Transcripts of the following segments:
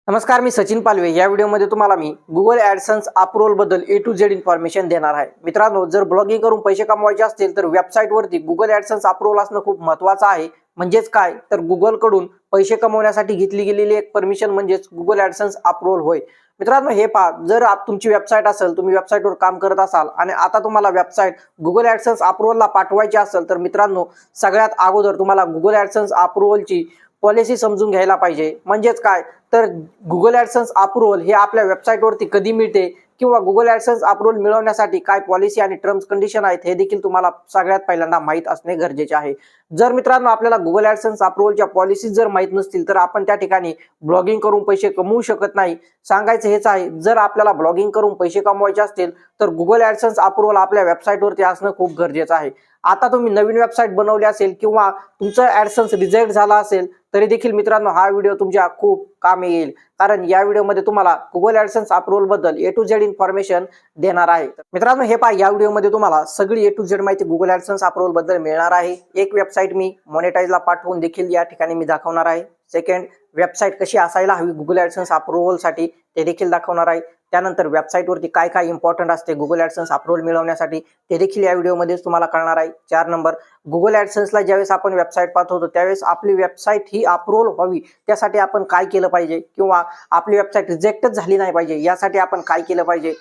नमस्कार, मी सचिन पालवे. या व्हिडिओमध्ये तुम्हाला मी Google ॲडसन्स अप्रूव्हल बद्दल ए टू झेड इन्फॉर्मेशन देणार आहे. मित्रांनो, जर ब्लॉगिंग करून पैसे कमवायचे असतील तर वेबसाईटवरती Google ॲडसन्स अप्रूव्हल असणं खूप महत्त्वाचं आहे. म्हणजेच काय, तर Google कडून पैसे कमवण्यासाठी घेतली गेलेली एक परमिशन म्हणजेच Google ॲडसन्स अप्रूव्हल होय. मित्रांनो, हे पहा, जर तुमची वेबसाईट असेल, तुम्ही वेबसाईटवर काम करत असाल आणि आता तुम्हाला वेबसाईट Google ॲडसन्स अप्रूव्हलला पाठवायची असेल, तर मित्रांनो, सगळ्यात अगोदर तुम्हाला Google ॲडसन्स अप्रूव्हलची पॉलिसी समजून घ्यायला पाहिजे. म्हणजेच काय, तर Google ॲडसन्स अप्रूव्हल हे आपल्या वेबसाईटवरती कधी मिळते किंवा Google ॲडसन्स अप्रूव्हल मिळवण्यासाठी काय पॉलिसी आणि टर्म्स कंडिशन आहेत हे देखील तुम्हाला सगळ्यात पहिल्यांदा माहीत असणे गरजेचे आहे. जर मित्रांनो आपल्याला Google ॲडसन्स अप्रूव्हलच्या पॉलिसी जर माहीत नसतील तर आपण त्या ठिकाणी ब्लॉगिंग करून पैसे कमवू शकत नाही. सांगायचं हेच आहे, जर आपल्याला ब्लॉगिंग करून पैसे कमवायचे असतील तर Google ॲडसन्स अप्रूव्हल आपल्या वेबसाईटवरती असणं खूप गरजेचं आहे. आता तुम्ही नवीन वेबसाईट बनवली असेल किंवा तुमचं ॲडसन्स रिजेक्ट झाला असेल तरी देखील मित्रांनो हा व्हिडिओ तुमच्या खूप कामी येईल. कारण या व्हिडिओमध्ये तुम्हाला Google ॲडसन्स अप्रूव्हल बद्दल ए टू झेड इन्फॉर्मेशन देणार आहे. मित्रांनो, हे पहा, या व्हिडिओमध्ये तुम्हाला सगळी ए टू झेड माहिती Google ॲडसन्स अप्रूव्हल बद्दल मिळणार आहे. एक वेबसाईट मी मॉनिटाईजला पाठवून देखील या ठिकाणी मी दाखवणार आहे. सेकंड, वेबसाईट कशी असायला हवी Google ॲडसन्स अप्रूव्हलसाठी ते देखील दाखवणार आहे. त्यानंतर वेबसाईटवरती काय काय इम्पॉर्टंट असते Google ॲडसन्स अप्रूव्हल मिळवण्यासाठी ते देखील या व्हिडिओमध्येच तुम्हाला कळणार आहे. 4 नंबर, Google ॲडसन्सला ज्यावेळेस आपण वेबसाईट पाठवतो त्यावेळेस आपली वेबसाईट ही अप्रूव्हल व्हावी त्यासाठी आपण काय केलं पाहिजे किंवा आपली वेबसाईट रिजेक्टच झाली नाही पाहिजे यासाठी आपण काय केलं पाहिजे.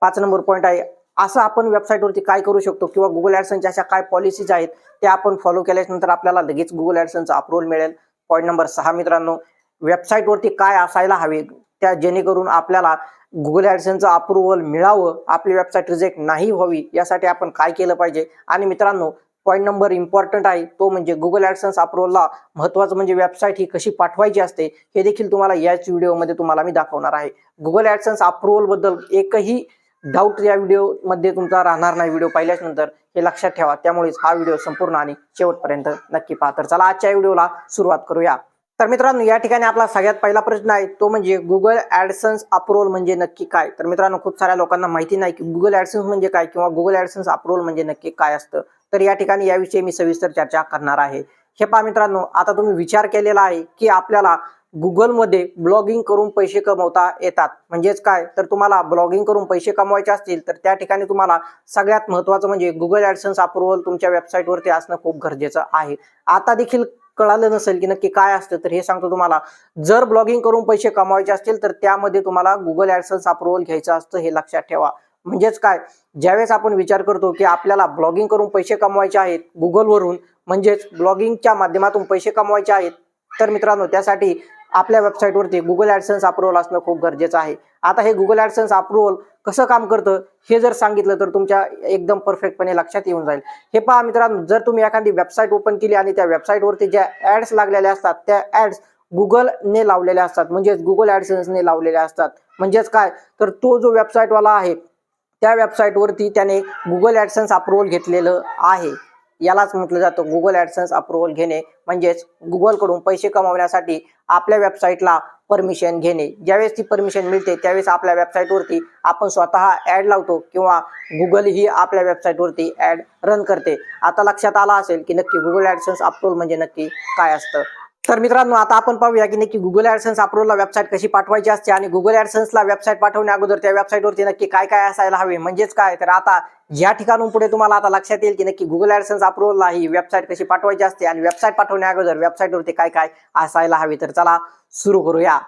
5 नंबर पॉईंट आहे, असं आपण वेबसाईटवरती काय करू शकतो किंवा Google ॲडसन्सच्या अशा काय पॉलिसीज आहेत त्या आपण फॉलो केल्यानंतर आपल्याला लगेच Google ॲडसन्सचं अप्रूव्हल मिळेल. पॉईंट नंबर 6 मित्रांनो, वेबसाईटवरती काय असायला हवे त्या जेणेकरून आपल्याला Google ॲडसन्सचं अप्रूव्हल मिळावं, आपली वेबसाईट रिजेक्ट नाही व्हावी यासाठी आपण काय केलं पाहिजे. आणि मित्रांनो, पॉईंट नंबर इम्पॉर्टंट आहे तो म्हणजे Google ॲडसन्स अप्रूव्हलला महत्त्वाचं म्हणजे वेबसाईट ही कशी पाठवायची असते हे देखील तुम्हाला याच व्हिडिओमध्ये तुम्हाला मी दाखवणार आहे. Google ॲडसन्स अप्रूव्हल बद्दल एकही डाऊट या व्हिडिओमध्ये तुमचा राहणार नाही. व्हिडिओ पाहिल्याच नंतर हे लक्षात ठेवा. त्यामुळेच हा व्हिडिओ संपूर्ण आणि शेवटपर्यंत नक्की पहा. तर चला आजच्या व्हिडिओला सुरुवात करूया. तर मित्रांनो, या ठिकाणी आपला सगळ्यात पहिला प्रश्न आहे तो म्हणजे Google ॲडसन्स अप्रूव्हल म्हणजे नक्की काय. तर मित्रांनो, खूप साऱ्या लोकांना माहिती नाही की Google ॲडसन्स म्हणजे काय किंवा Google ॲडसन्स अप्रूव्हल म्हणजे नक्की काय असतं. तर या ठिकाणी याविषयी मी सविस्तर चर्चा करणार आहे. हे पहा मित्रांनो, आता तुम्ही विचार केलेला आहे की आपल्याला Googleमध्ये ब्लॉगिंग करून पैसे कमवता येतात. म्हणजेच काय, तर तुम्हाला ब्लॉगिंग करून पैसे कमवायचे असतील तर त्या ठिकाणी तुम्हाला सगळ्यात महत्त्वाचं म्हणजे Google ॲडसन्स अप्रूव्हल तुमच्या वेबसाईटवरती असणं खूप गरजेचं आहे. आता देखील कळालं नसेल की नक्की काय असतं, तर हे सांगतो तुम्हाला. जर ब्लॉगिंग करून पैसे कमवायचे असतील तर त्यामध्ये तुम्हाला Google ॲडसन्स अप्रूव्हल घ्यायचं असतं, हे लक्षात ठेवा. म्हणजेच काय, ज्यावेळेस आपण विचार करतो की आपल्याला ब्लॉगिंग करून पैसे कमवायचे आहेत Googleवरून, म्हणजेच ब्लॉगिंगच्या माध्यमातून पैसे कमवायचे आहेत, तर मित्रांनो त्यासाठी आपल्या वेबसाईटवरती Google ॲडसन्स अप्रूव्हल असणं खूप गरजेचं आहे. आता हे Google ॲडसन्स अप्रूव्हल कसं काम करतं हे जर सांगितलं तर तुमच्या एकदम परफेक्टपणे लक्षात येऊन जाईल. हे पहा मित्रांनो, जर तुम्ही एखादी वेबसाईट ओपन केली आणि त्या वेबसाईटवरती ज्या ॲड्स लागलेल्या असतात त्या ॲड्स Googleने लावलेल्या असतात, म्हणजेच Google ॲडसन्सने लावलेल्या असतात. म्हणजेच काय, तर तो जो वेबसाईटवाला आहे त्या वेबसाईटवरती त्याने Google ॲडसन्स अप्रूव्हल घेतलेलं आहे. यालाच म्हटलं जातं Google ॲडसन्स अप्रूव्हल घेणे, म्हणजेच Googleकडून पैसे कमवण्यासाठी आपल्या वेबसाईटला परमिशन घेणे. ज्यावेळेस ती परमिशन मिळते त्यावेळेस आपल्या वेबसाईटवरती आपण स्वतः ॲड लावतो किंवा Google ही आपल्या वेबसाईटवरती ॲड रन करते. आता लक्षात आलं असेल की नक्की Google ॲडसन्स अप्रूव्हल म्हणजे नक्की काय असतं. तर मित्रांनो, आता आपण पाहूया की नक्की Google ॲडसन्स अप्रूव्हलला वेबसाईट कशी पाठवायची असते आणि Google ॲडसन्सला वेबसाईट पाठवण्या अगोदर त्या वेबसाईटवरती नक्की काय काय असायला हवे. म्हणजेच काय, तर आता या ठिकाणाहून पुढे तुम्हाला आता लक्षात येईल की नक्की Google ॲडसन्स अप्रूव्हलला ही वेबसाईट कशी पाठवायची असते आणि वेबसाईट पाठवण्या अगोदर वेबसाईटवरती काय काय असायला हवे. तर चला सुरू करूया.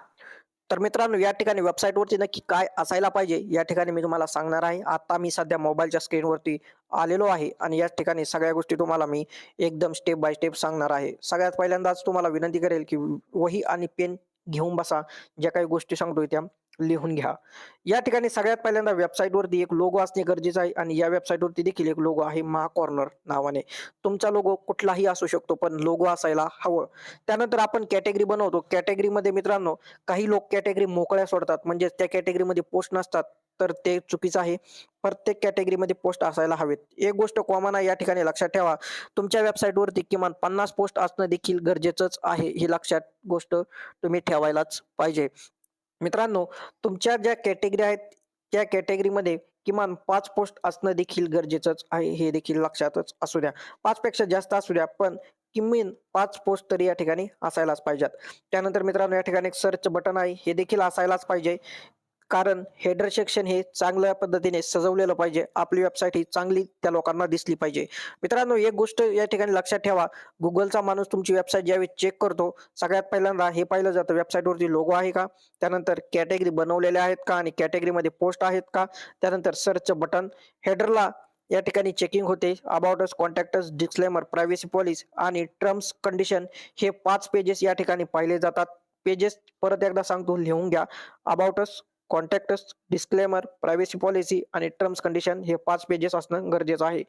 तर मित्रांनो, या ठिकाणी वेबसाईटवरती नक्की काय असायला पाहिजे या ठिकाणी मी तुम्हाला सांगणार आहे. आता मी सध्या मोबाईलच्या स्क्रीनवरती आलेलो आहे आणि या ठिकाणी सगळ्या गोष्टी तुम्हाला मी एकदम स्टेप बाय स्टेप सांगणार आहे. सगळ्यात पहिल्यांदाच तुम्हाला विनंती करेल की वही आणि पेन घेऊन बसा. ज्या काही गोष्टी सांगतोय त्या लिहून घ्या. या ठिकाणी सगळ्यात पहिल्यांदा वेबसाईटवरती एक लोगो असणे गरजेचं आहे आणि या वेबसाईटवरती देखील एक लोगो आहे महाकॉर्नर नावाने. तुमचा लोगो कुठलाही असू शकतो पण लोगो असायला हवं. त्यानंतर आपण कॅटेगरी बनवतो. कॅटेगरीमध्ये मित्रांनो, काही लोक कॅटेगरी मोकळ्या सोडतात, म्हणजे त्या कॅटेगरीमध्ये पोस्ट नसतात, तर ते चुकीचं आहे. प्रत्येक कॅटेगरीमध्ये पोस्ट असायला हवेत. एक गोष्ट कॉमन आहे या ठिकाणी लक्षात ठेवा, तुमच्या वेबसाईटवरती किमान 50 पोस्ट असणं देखील गरजेचंच आहे. ही लक्षात गोष्ट तुम्ही ठेवायलाच पाहिजे. मित्रांनो, तुमच्या ज्या कॅटेगरी आहेत त्या कॅटेगरीमध्ये किमान 5 पोस्ट असणं देखील गरजेचंच आहे. हे देखील लक्षातच असू द्या. 5 पेक्षा जास्त असू द्या, पण किमान 5 पोस्ट तरी या ठिकाणी असायलाच पाहिजेत. त्यानंतर मित्रांनो या ठिकाणी एक सर्च बटन आहे, हे देखील असायलाच पाहिजे. कारण हेडर सेक्शन हे चांगल्या पद्धतीने सजवलेलं पाहिजे. आपली वेबसाईट ही चांगली त्या लोकांना दिसली पाहिजे. मित्रांनो एक गोष्ट या ठिकाणी लक्षात ठेवा, Googleचा माणूस तुमची वेबसाईट ज्यावेळी चेक करतो, सगळ्यात पहिल्यांदा हे पाहिलं जातं वेबसाईटवरती लोगो आहे का? त्यानंतर कॅटेगरी बनवलेल्या आहेत का आणि कॅटेगरीमध्ये पोस्ट आहेत का? त्यानंतर सर्च बटन, हेडरला या ठिकाणी चेकिंग होते. About us, contact us, disclaimer, privacy policy आणि टर्म्स कंडिशन हे 5 पेजेस या ठिकाणी पाहिले जातात. पेजेस परत एकदा सांगतो, लिहून घ्या. About us, contact us, disclaimer, privacy policy आणि टर्म्स कंडिशन हे 5 पेजेस असणं गरजेचं आहे.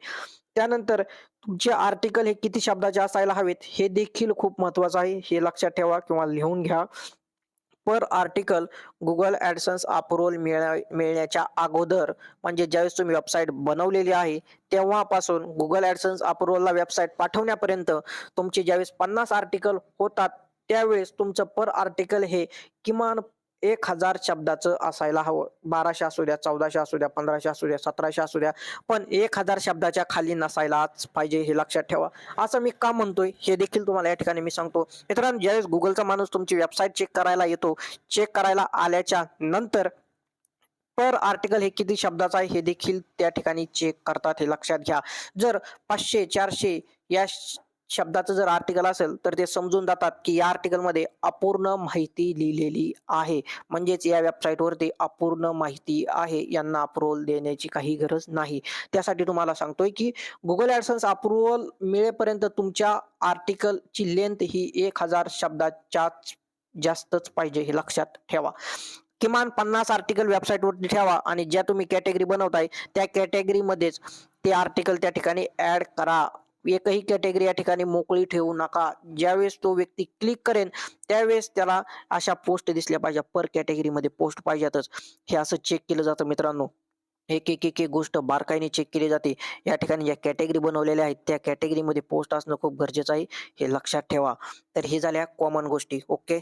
त्यानंतर तुमचे आर्टिकल हे किती शब्दाचे असायला हवेत हे देखील खूप महत्त्वाचं आहे. हे लक्षात ठेवा किंवा लिहून घ्या. पर आर्टिकल गुगल ॲडसन्स अप्रूव्हल मिळण्याच्या अगोदर, म्हणजे ज्यावेळेस तुम्ही वेबसाईट बनवलेली आहे तेव्हापासून गुगल ॲडसन्स अप्रूव्हलला वेबसाईट पाठवण्यापर्यंत तुमचे ज्यावेळेस 50 आर्टिकल होतात त्यावेळेस तुमचं पर आर्टिकल हे किमान 1000 शब्दाचं असायला हवं. 1200 असू द्या, 1400 असू द्या, 1500 असू द्या, 1700 असू द्या, पण 1000 शब्दाच्या खाली नसायलाच पाहिजे. हे लक्षात ठेवा. असं मी का म्हणतोय हे देखील तुम्हाला या ठिकाणी मी सांगतो. मित्रांनो ज्यावेळेस गुगलचा माणूस तुमची वेबसाईट चेक करायला येतो, चेक करायला आल्याच्या नंतर पर आर्टिकल हे किती शब्दाचं आहे हे देखील त्या ठिकाणी चेक करतात. हे लक्षात घ्या. जर 500 400 या शब्दाचं जर आर्टिकल असेल तर ते समजून जातात की या आर्टिकलमध्ये अपूर्ण माहिती लिहिलेली आहे, म्हणजेच या वेबसाईटवरती अपूर्ण माहिती आहे, यांना अप्रूव्हल देण्याची काही गरज नाही. त्यासाठी तुम्हाला सांगतोय की गुगल ॲडसन्स अप्रूव्हल मिळेपर्यंत तुमच्या आर्टिकलची लेंथ ही 1000 शब्दाच्या जास्तच पाहिजे. हे लक्षात ठेवा. किमान 50 आर्टिकल वेबसाईटवरती ठेवा आणि ज्या तुम्ही कॅटेगरी बनवताय त्या कॅटेगरीमध्येच ते आर्टिकल त्या ठिकाणी ऍड करा. एकही कॅटेगरी या ठिकाणी मोकळी ठेवू नका. ज्यावेळेस तो व्यक्ती क्लिक करेन त्यावेळेस त्याला अशा पोस्ट दिसल्या पाहिजे, पर कॅटेगरीमध्ये पोस्ट पाहिजेतच. हे असं चेक केलं जातं मित्रांनो. एक एक एक एक गोष्ट बारकाईने चेक केली जाते. या ठिकाणी ज्या कॅटेगरी बनवलेल्या आहेत त्या कॅटेगरीमध्ये पोस्ट असणं खूप गरजेचं आहे. हे लक्षात ठेवा. तर हे झाल्या कॉमन गोष्टी. ओके.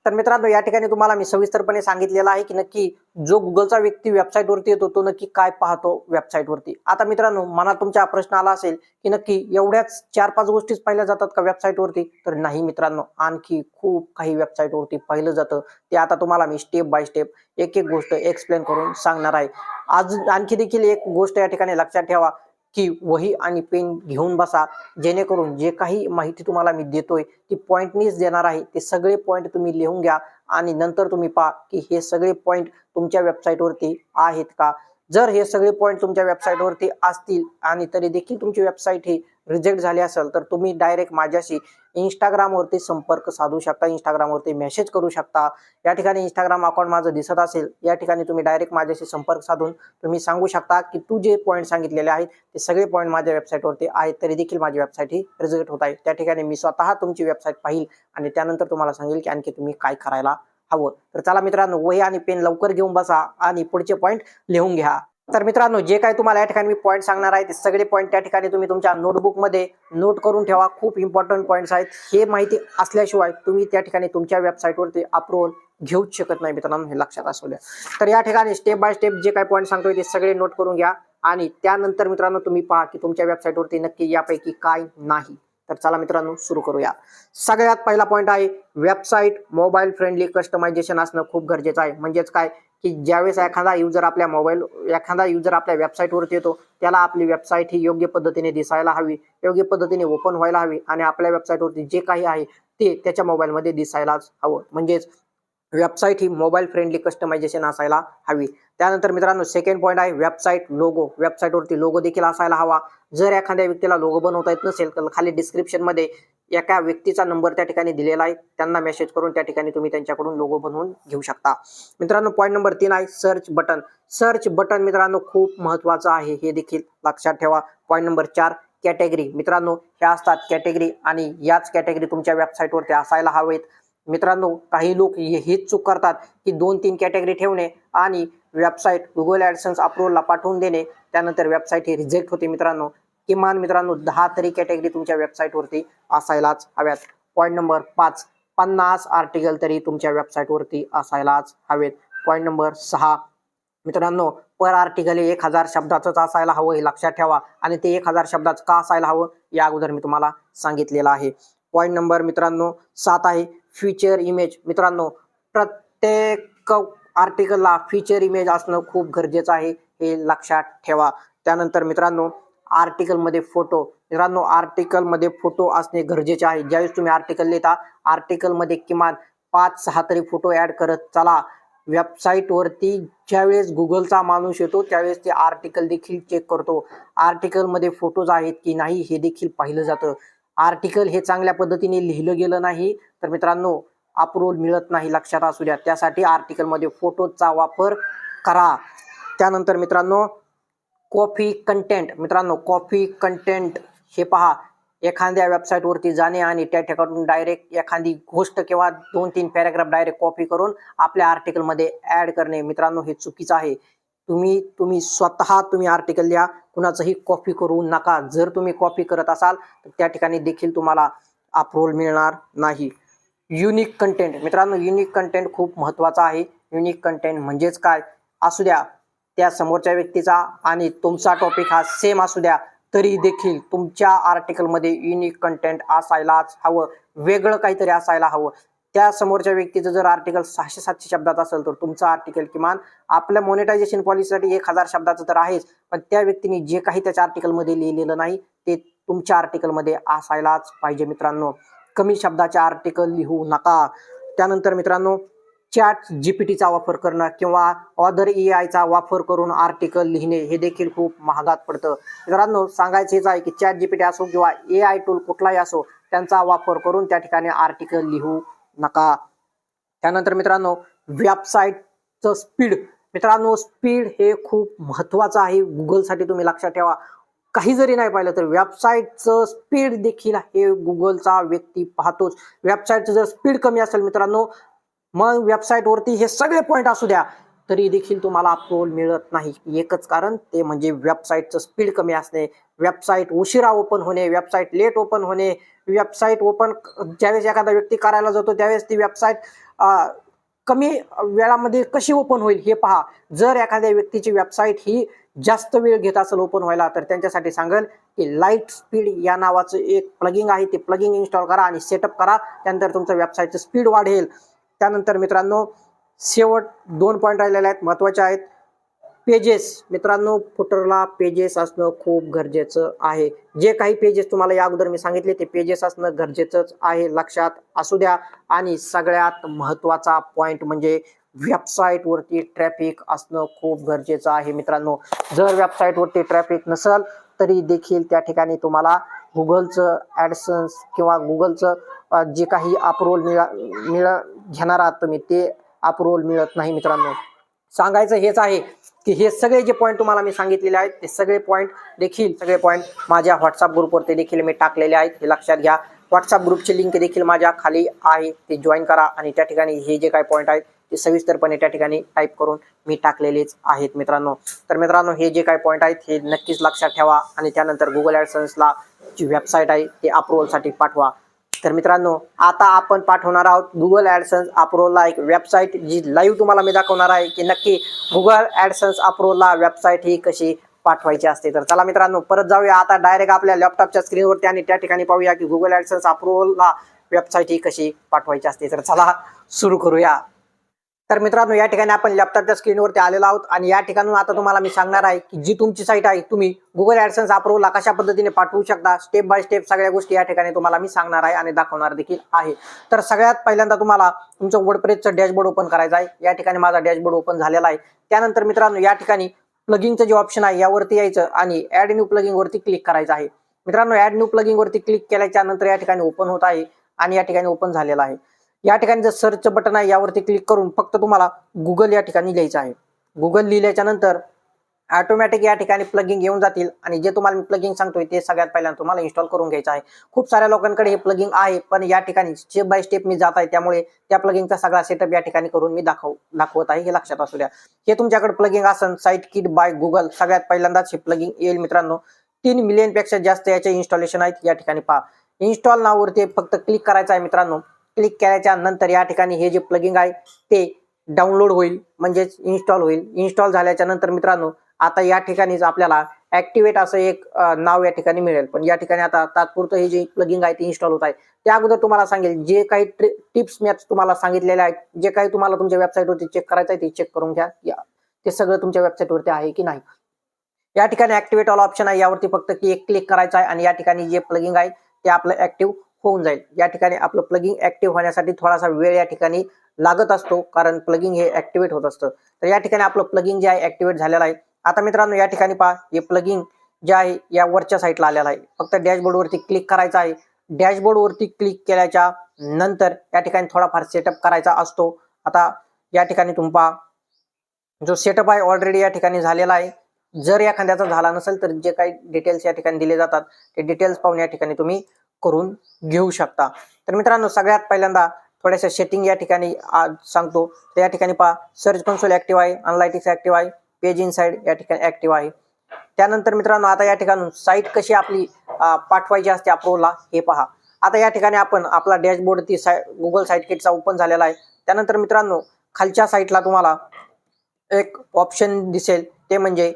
तर मित्रांनो या ठिकाणी तुम्हाला मी सविस्तरपणे सांगितलेलं आहे की नक्की जो गुगलचा व्यक्ती वेबसाईटवरती येतो तो नक्की काय पाहतो वेबसाईटवरती. आता मित्रांनो मनात तुमचा प्रश्न आला असेल की नक्की एवढ्याच 4-5 गोष्टीच पाहिल्या जातात का वेबसाईटवरती? तर नाही मित्रांनो, आणखी खूप काही वेबसाईटवरती पाहिलं जातं. ते आता तुम्हाला मी स्टेप बाय स्टेप एक एक गोष्ट एक्सप्लेन करून सांगणार आहे. आज आणखी देखील एक गोष्ट या ठिकाणी लक्षात ठेवा की वही आणि पेन घेऊन बसा, जेणेकरून जे काही माहिती तुम्हाला मी देतोय ती पॉइंटनीच देणार आहे. ते सगळे पॉइंट तुम्ही लिहून घ्या आणि नंतर तुम्ही पहा की हे सगळे पॉइंट तुमच्या वेबसाईटवरती आहेत का. जर हे सगळे पॉइंट तुमच्या वेबसाईटवरती असतील आणि तरी देखील तुमची वेबसाईट ही रिजेक्ट झाली असेल तर तुम्ही डायरेक्ट माझ्याशी इंस्टाग्रामवरती संपर्क साधू शकता, इंस्टाग्रामवरती मेसेज करू शकता. या ठिकाणी इंस्टाग्राम अकाउंट माझं दिसत असेल, या ठिकाणी तुम्ही डायरेक्ट माझ्याशी संपर्क साधून तुम्ही सांगू शकता की तू जे पॉईंट सांगितलेले आहेत ते सगळे पॉईंट माझ्या वेबसाईटवरती आहेत, तरी देखील माझी वेबसाईट ही रिजेक्ट होत आहे. त्या ठिकाणी मी स्वतः तुमची वेबसाईट पाहिल आणि त्यानंतर तुम्हाला सांगेल की आणखी तुम्ही काय करायला हवं. तर चला मित्रांनो, वही आणि पेन लवकर घेऊन बसा आणि पुढचे पॉईंट लिहून घ्या. तर मित्रांनो जे काही तुम्हाला या ठिकाणी मी पॉईंट सांगणार आहे ते सगळे पॉईंट त्या ठिकाणी तुम्ही तुमच्या नोटबुकमध्ये नोट करून ठेवा. खूप इम्पॉर्टंट पॉईंट्स आहेत. हे माहिती असल्याशिवाय तुम्ही त्या ठिकाणी तुमच्या वेबसाईटवरती अप्रूव्हल घेऊच शकत नाही मित्रांनो, हे लक्षात असू द्या. तर या ठिकाणी स्टेप बाय स्टेप जे काही पॉईंट सांगतोय ते सगळे नोट करून घ्या आणि त्यानंतर मित्रांनो तुम्ही पहा की तुमच्या वेबसाईटवरती नक्की यापैकी काय नाही. तर चला मित्रांनो सुरू करूया. सगळ्यात पहिला पॉईंट आहे वेबसाईट मोबाईल फ्रेंडली कस्टमायझेशन असणं खूप गरजेचं आहे. म्हणजेच काय की ज्यावेळेस एखादा युजर आपल्या वेबसाईटवरती येतो त्याला आपली वेबसाईट ही योग्य पद्धतीने दिसायला हवी, योग्य पद्धतीने ओपन व्हायला हवी आणि आपल्या वेबसाईटवरती जे काही आहे ते त्याच्या मोबाईलमध्ये दिसायलाच हवं. म्हणजेच वेबसाईट ही मोबाईल फ्रेंडली कस्टमायझेशन असायला हवी. त्यानंतर मित्रांनो सेकंड पॉईंट आहे वेबसाईट लोगो. वेबसाईटवरती लोगो देखील असायला हवा. जर एखाद्या व्यक्तीला लोगो बनवता येत नसेल तर खाली डिस्क्रिप्शनमध्ये एका व्यक्तीचा नंबर त्या ठिकाणी दिलेला आहे, त्यांना मेसेज करून त्या ठिकाणी तुम्ही त्यांच्याकडून लोगो बनवून घेऊ शकता. मित्रांनो पॉईंट नंबर 3 आहे सर्च बटन. सर्च बटन मित्रांनो खूप महत्त्वाचं आहे, हे देखील लक्षात ठेवा. Point number 4 category. मित्रांनो ह्या असतात कॅटेगरी आणि याच कॅटेगरी तुमच्या वेबसाईटवरती असायला हवेत. मित्रांनो काही लोक हेच चूक करतात की 2-3 कॅटेगरी ठेवणे आणि वेबसाईट गुगल ॲडसन्स अप्रूव्हलला पाठवून देणे, त्यानंतर वेबसाईट ही रिजेक्ट होते. मित्रांनो किमान मित्रांनो 10 तरी कॅटेगरी तुमच्या वेबसाईटवरती असायलाच हव्यात. पॉईंट नंबर 5 50 आर्टिकल तरी तुमच्या वेबसाईटवरती असायलाच हवेत. पॉईंट नंबर 6 मित्रांनो पर आर्टिकल हे 1000 शब्दाचंच असायला हवं हे लक्षात ठेवा आणि ते 1000 शब्दाचं का असायला हवं या अगोदर मी तुम्हाला सांगितलेलं आहे. पॉईंट नंबर मित्रांनो 7 आहे फीचर इमेज. मित्रांनो प्रत्येक आर्टिकलला फीचर इमेज असणं खूप गरजेचं आहे हे लक्षात ठेवा. त्यानंतर मित्रांनो आर्टिकलमध्ये फोटो. मित्रांनो आर्टिकलमध्ये फोटो असणे गरजेचे आहे. ज्यावेळेस तुम्ही आर्टिकल लिहिता आर्टिकलमध्ये किमान 5-6 तरी फोटो ॲड करत चला. वेबसाईटवरती ज्यावेळेस गुगलचा माणूस येतो त्यावेळेस ते आर्टिकल देखील चेक करतो. आर्टिकलमध्ये फोटोज आहेत की नाही हे देखील पाहिलं जातं. आर्टिकल हे चांगल्या पद्धतीने लिहिलं गेलं नाही तर मित्रांनो अप्रूव्हल मिळत नाही, लक्षात असू द्या. त्यासाठी आर्टिकलमध्ये फोटोचा वापर करा. त्यानंतर मित्रांनो कॉपी कंटेंट. मित्रांनो कॉपी कंटेंट हे पहा, एखाद्या वेबसाईटवरती जाणे आणि त्या ठिकाणून डायरेक्ट एखादी गोष्ट किंवा 2-3 पॅराग्राफ डायरेक्ट कॉपी करून आपल्या आर्टिकलमध्ये ॲड करणे. मित्रांनो हे चुकीचं आहे. तुम्ही स्वतः आर्टिकल लिहा, कुणाचंही कॉपी करू नका. जर तुम्ही कॉपी करत असाल तर त्या ठिकाणी देखील तुम्हाला अप्रूव्हल मिळणार नाही. Unique content. मित्रांनो युनिक कंटेंट खूप महत्त्वाचा आहे. युनिक कंटेंट म्हणजेच काय असू द्या त्या समोरच्या व्यक्तीचा आणि तुमचा टॉपिक हा सेम असू द्या तरी देखील तुमच्या आर्टिकलमध्ये युनिक कंटेंट असायलाच हवं, वेगळं काहीतरी असायला हवं. त्या समोरच्या व्यक्तीचं जर आर्टिकल 600-700 शब्दात असेल तर तुमचं आर्टिकल किमान आपल्या मोनेटायझेशन पॉलिसीसाठी 1000 शब्दाचं तर आहेच, पण त्या व्यक्तीने जे काही त्याच्या आर्टिकलमध्ये लिहिलेलं नाही ते तुमच्या आर्टिकलमध्ये असायलाच पाहिजे. मित्रांनो कमी शब्दाचे आर्टिकल लिहू नका. त्यानंतर मित्रांनो चॅट जीपीटीचा वापर करणं किंवा ऑदर एआयचा वापर करून आर्टिकल लिहिणे हे देखील खूप महागात पडतं. मित्रांनो सांगायचं हेच आहे की चॅट जीपीटी असो किंवा एआय टूल कुठलाही असो त्यांचा वापर करून त्या ठिकाणी आर्टिकल लिहू नका. त्यानंतर मित्रांनो वेबसाईटचं स्पीड. मित्रांनो स्पीड हे खूप महत्त्वाचं आहे गुगलसाठी, तुम्ही लक्षात ठेवा. काही जरी नाही पाहिलं तर वेबसाईटचं स्पीड देखील हे गुगलचा व्यक्ती पाहतोच. वेबसाईटचं जर स्पीड कमी असेल मित्रांनो मग वेबसाईटवरती हे सगळे पॉईंट असू द्या तरी देखील तुम्हाला अप्रूव्हल मिळत नाही. एकच कारण ते म्हणजे वेबसाईटचं स्पीड कमी असणे, वेबसाईट उशिरा ओपन होणे, वेबसाईट लेट ओपन होणे, वेबसाईट ओपन ज्यावेळेस एखादा व्यक्ती करायला जातो त्यावेळेस ती वेबसाईट कमी वेळामध्ये कशी ओपन होईल हे पहा. जर एखाद्या व्यक्तीची वेबसाईट ही जास्त वेळ घेत असेल ओपन व्हायला तर त्यांच्यासाठी सांगेल की लाईट स्पीड या नावाचं एक प्लगिंग आहे, ते प्लगिंग इन्स्टॉल करा आणि सेटअप करा, त्यानंतर तुमचं वेबसाईटचं स्पीड वाढेल. त्यानंतर मित्रांनो शेवट 2 पॉईंट राहिलेले आहेत, महत्त्वाचे आहेत. पेजेस. मित्रांनो फुटरला पेजेस असणं खूप गरजेचं आहे. जे काही पेजेस तुम्हाला या अगोदर मी सांगितले ते पेजेस असणं गरजेचंच आहे, लक्षात असू द्या. आणि सगळ्यात महत्त्वाचा पॉईंट म्हणजे वेबसाईटवरती ट्रॅफिक असणं खूप गरजेचं आहे. मित्रांनो जर वेबसाईटवरती ट्रॅफिक नसेल तरी देखील त्या ठिकाणी तुम्हाला गुगलचं ॲडसन्स किंवा गुगलचं जे काही अप्रूव्हल घेणार आहात तुम्ही ते अप्रूव्हल मिळत नाही. मित्रांनो सांगायचं हेच आहे की हे सगळे जे पॉईंट तुम्हाला मी सांगितलेले आहेत ते सगळे पॉईंट माझ्या व्हॉट्सअप ग्रुपवरती देखील मी टाकलेले आहेत, हे लक्षात घ्या. व्हॉट्सअप ग्रुपची लिंक देखील माझ्या खाली आहे, ते जॉईन करा आणि त्या ठिकाणी हे जे काही पॉईंट आहेत ते सविस्तरपणे त्या ठिकाणी टाईप करून मी टाकलेलेच आहेत. मित्रांनो तर मित्रांनो हे जे काही पॉईंट आहेत हे नक्कीच लक्षात ठेवा आणि त्यानंतर गुगल ॲडसन्सला जी वेबसाईट आहे ते अप्रूव्हलसाठी पाठवा. तर मित्रांनो आता आपण पाठवणार आहोत गुगल ॲडसन्स अप्रूव्हलला एक वेबसाईट जी लाईव्ह तुम्हाला मी दाखवणार आहे की नक्की गुगल ॲडसन्स अप्रूव्हलला वेबसाईट ही कशी पाठवायची असते. तर चला मित्रांनो परत जाऊया आता डायरेक्ट आपल्या लॅपटॉपच्या स्क्रीनवरती आणि त्या ठिकाणी पाहूया की गुगल ॲडसन्स अप्रूव्हलला वेबसाईट ही कशी पाठवायची असते. तर चला सुरू करूया. तर मित्रांनो या ठिकाणी आपण लॅपटॉपच्या स्क्रीनवरती आलेलो आहोत आणि या ठिकाणून आता तुम्हाला मी सांगणार आहे की जी तुमची साईट आहे तुम्ही गुगल ॲडसन्स अप्रूव्हलला कशा पद्धतीने पाठवू शकता, स्टेप बाय स्टेप सगळ्या गोष्टी या ठिकाणी तुम्हाला मी सांगणार आहे आणि दाखवणार देखील आहे. तर सगळ्यात पहिल्यांदा तुम्हाला तुमचं वर्डप्रेसचं डॅशबोर्ड ओपन करायचं आहे. या ठिकाणी माझा डॅशबोर्ड ओपन झालेला आहे. त्यानंतर मित्रांनो या ठिकाणी प्लगिंगचं जे ऑप्शन आहे यावरती यायचं आणि ॲड न्यू प्लगिंग वरती क्लिक करायचं आहे. मित्रांनो ॲड न्यू प्लगिंग वरती क्लिक केल्याच्या नंतर या ठिकाणी ओपन होत आहे आणि या ठिकाणी ओपन झालेला आहे. या ठिकाणी जर सर्च बटन आहे यावरती क्लिक करून फक्त तुम्हाला गुगल या ठिकाणी लिहायचं आहे. गुगल लिहिल्याच्या नंतर ऑटोमॅटिक या ठिकाणी प्लगिंग येऊन जातील आणि जे तुम्हाला मी प्लगिंग सांगतोय ते सगळ्यात पहिल्यांदा तुम्हाला इन्स्टॉल करून घ्यायचं आहे. खूप साऱ्या लोकांकडे हे प्लगिंग आहे पण या ठिकाणी स्टेप बाय स्टेप मी जात आहे त्यामुळे त्या प्लगिंगचा सगळा सेटअप या ठिकाणी करून मी दाखवत आहे, हे लक्षात असू द्या. हे तुमच्याकडे प्लगिंग असेल साईट किट बाय गुगल सगळ्यात पहिल्यांदाच हे प्लगिंग येईल. मित्रांनो 3 मिलियन पेक्षा जास्त याचे इन्स्टॉलेशन आहेत. या ठिकाणी पहा इन्स्टॉल नाववरती फक्त क्लिक करायचं आहे. मित्रांनो क्लिक केल्याच्या नंतर या ठिकाणी हे जे प्लगिंग आहे ते डाउनलोड होईल, म्हणजेच इन्स्टॉल होईल. इन्स्टॉल झाल्याच्या नंतर मित्रांनो आता या ठिकाणीच आपल्याला ऍक्टिव्हेट असं एक नाव या ठिकाणी मिळेल. पण या ठिकाणी आता तात्पुरतं हे जे प्लगिंग आहे ते इन्स्टॉल होत आहे. त्या अगोदर तुम्हाला सांगेल जे काही टिप्स मी तुम्हाला सांगितलेले आहेत, जे काही तुम्हाला तुमच्या वेबसाईटवरती चेक करायचं आहे ते चेक करून घ्या. ते सगळं तुमच्या वेबसाईटवरती आहे की नाही. या ठिकाणी ऍक्टिव्हेट वाला ऑप्शन आहे, यावरती फक्त एक क्लिक करायचं आहे आणि या ठिकाणी जे प्लगिंग आहे ते आपलं ऍक्टिव्ह होऊन जाईल. या ठिकाणी आपलं प्लगिंग ऍक्टिव्ह होण्यासाठी थोडासा वेळ या ठिकाणी लागत असतो, कारण प्लगिंग हे ऍक्टिव्हेट होत असतं. तर या ठिकाणी आपलं प्लगिंग जे आहे ऍक्टिव्हेट झालेलं आहे. आता मित्रांनो या ठिकाणी पहा, हे प्लगिंग जे आहे या वरच्या साईडला आलेलं आहे. फक्त डॅशबोर्ड वरती क्लिक करायचं आहे. डॅशबोर्ड वरती क्लिक केल्याच्या नंतर या ठिकाणी थोडाफार सेटअप करायचा असतो. आता या ठिकाणी तुम्ही पहा, जो सेटअप आहे ऑलरेडी या ठिकाणी झालेला आहे. जर एखाद्याचा झाला नसेल तर जे काही डिटेल्स या ठिकाणी दिले जातात ते डिटेल्स पाहून या ठिकाणी तुम्ही करून घेऊ शकता. तर मित्रांनो सगळ्यात पहिल्यांदा थोड्याशा सेटिंग या ठिकाणी सांगतो. तर या ठिकाणी पहा, सर्च कन्सोल ऍक्टिव्ह आहे, अनलायटिक्स ऍक्टिव्ह आहे, पेज इनसाइड या ठिकाणी ऍक्टिव्ह आहे. त्यानंतर मित्रांनो आता या ठिकाणी साईट कशी आपली पाठवायची असते अप्रूव्हला हे पहा. आता या ठिकाणी आपण आपला डॅशबोर्ड ती गुगल साईट किटचा ओपन झालेला आहे. त्यानंतर मित्रांनो खालच्या साईटला तुम्हाला एक ऑप्शन दिसेल, ते म्हणजे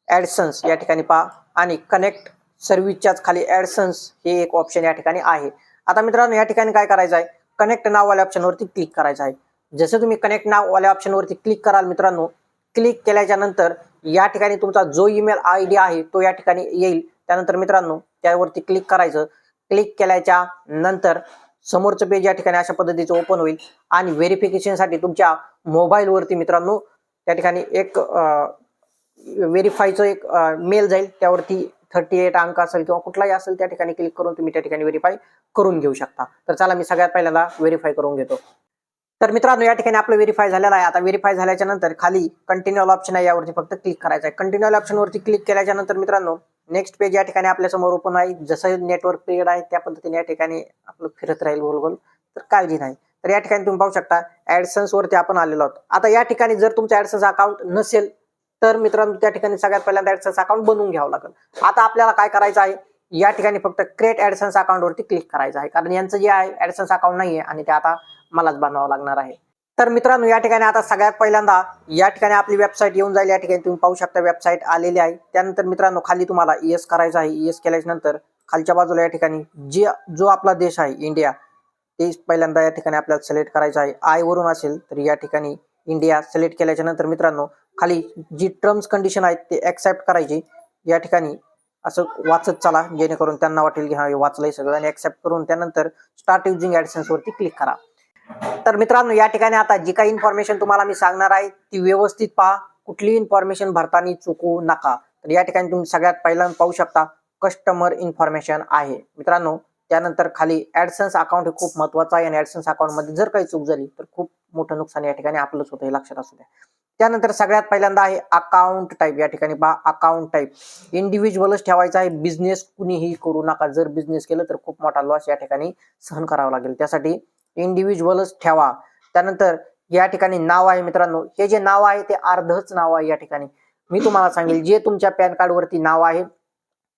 ऍडसन्स या ठिकाणी पहा आणि कनेक्ट सर्व्हिसच्याच खाली ऍडसन्स हे एक ऑप्शन या ठिकाणी आहे. आता मित्रांनो या ठिकाणी काय करायचं आहे, कनेक्ट नाववाल्या ऑप्शनवरती क्लिक करायचं आहे. जसं तुम्ही कनेक्ट नाववाल्या ऑप्शनवरती क्लिक कराल मित्रांनो, क्लिक केल्याच्या नंतर या ठिकाणी तुमचा जो ईमेल आयडी आहे तो या ठिकाणी येईल. त्यानंतर मित्रांनो त्यावरती क्लिक करायचं. क्लिक केल्याच्या नंतर समोरचं पेज या ठिकाणी अशा पद्धतीचं ओपन होईल आणि व्हेरिफिकेशनसाठी तुमच्या मोबाईलवरती मित्रांनो त्या ठिकाणी एक व्हेरीफायचं एक मेल जाईल. त्यावरती 38 अंक असेल किंवा कुठलाही असेल त्या ठिकाणी क्लिक करून तुम्ही त्या ठिकाणी व्हेरीफाय करून घेऊ शकता. तर चला मी सगळ्यात पहिल्यांदा व्हेरीफाय करून घेतो. तर मित्रांनो या ठिकाणी आपलं व्हेरीफाय झालेलं आहे. आता व्हेरीफाय झाल्याच्या नंतर खाली कंटिन्यू ऑप्शन आहे, यावरती फक्त क्लिक करायचं आहे. कंटिन्यू ऑप्शनवरती क्लिक केल्याच्या नंतर मित्रांनो नेक्स्ट पेज या ठिकाणी आपल्या समोर ओपन आहे. जसं नेटवर्क पिरियड आहे त्या पद्धतीने या ठिकाणी आपलं फिरत राहील गोल गोल, तर काळजी नाही. तर या ठिकाणी तुम्ही पाहू शकता ऍडसन्स वरती आपण आलेलो आहोत. आता या ठिकाणी जर तुमचं ऍडसन्स अकाउंट नसेल तर मित्रांनो त्या ठिकाणी सगळ्यात पहिल्यांदा ऍडसन्स अकाउंट बनवून घ्यावं लागेल. आता आपल्याला काय करायचं आहे, या ठिकाणी फक्त क्रिएट ऍडसन्स अकाउंट वरती क्लिक करायचं आहे, कारण यांचं जे आहे ऍडसन्स अकाउंट नाहीये आणि ते आता मलाच बनवावं लागणार आहे. तर मित्रांनो या ठिकाणी आता सगळ्यात पहिल्यांदा या ठिकाणी आपली वेबसाईट येऊन जाईल. या ठिकाणी तुम्ही पाहू शकता वेबसाईट आलेली आहे. त्यानंतर मित्रांनो खाली तुम्हाला येस करायचं आहे. येस केल्याच्या नंतर खालच्या बाजूला या ठिकाणी जो आपला देश आहे इंडिया ते पहिल्यांदा या ठिकाणी आपल्याला सिलेक्ट करायचं आहे. आय वरून असेल तर या ठिकाणी इंडिया सिलेक्ट केल्याच्या नंतर मित्रांनो खाली जी टर्म्स कंडिशन आहेत ते ऍक्सेप्ट करायची. या ठिकाणी असं वाचत चला जेणेकरून त्यांना वाटेल की हा हे वाचलंय सगळं, आणि ऍक्सेप्ट करून त्यानंतर स्टार्ट युजिंग ऍडसन्स वरती क्लिक करा. तर मित्रांनो या ठिकाणी आता जी काही इन्फॉर्मेशन तुम्हाला मी सांगणार आहे ती व्यवस्थित पहा. कुठली इन्फॉर्मेशन भरताना चुकू नका. तर या ठिकाणी तुम्ही सगळ्यात पहिल्यांदा पाहू शकता कस्टमर इन्फॉर्मेशन आहे मित्रांनो. त्यानंतर खाली ऍडसन्स अकाउंट हे खूप महत्वाचं आहे आणि ऍडसन्स अकाउंट मध्ये जर काही चूक झाली तर खूप मोठं नुकसान या ठिकाणी आपलंच होतं, हे लक्षात असू द्या. त्यानंतर सगळ्यात पहिल्यांदा आहे अकाउंट टाईप. या ठिकाणी पहा अकाउंट टाईप इंडिव्हिज्युअलच ठेवायचा आहे. बिझनेस कुणीही करू नका. जर बिझनेस केलं तर खूप मोठा लॉस या ठिकाणी सहन करावा लागेल, त्यासाठी इंडिव्हिज्युअलच ठेवा. त्यानंतर या ठिकाणी नाव आहे मित्रांनो, हे जे नाव आहे ते अर्धच नाव आहे. या ठिकाणी मी तुम्हाला सांगेल जे तुमच्या पॅन कार्ड वरती नाव आहे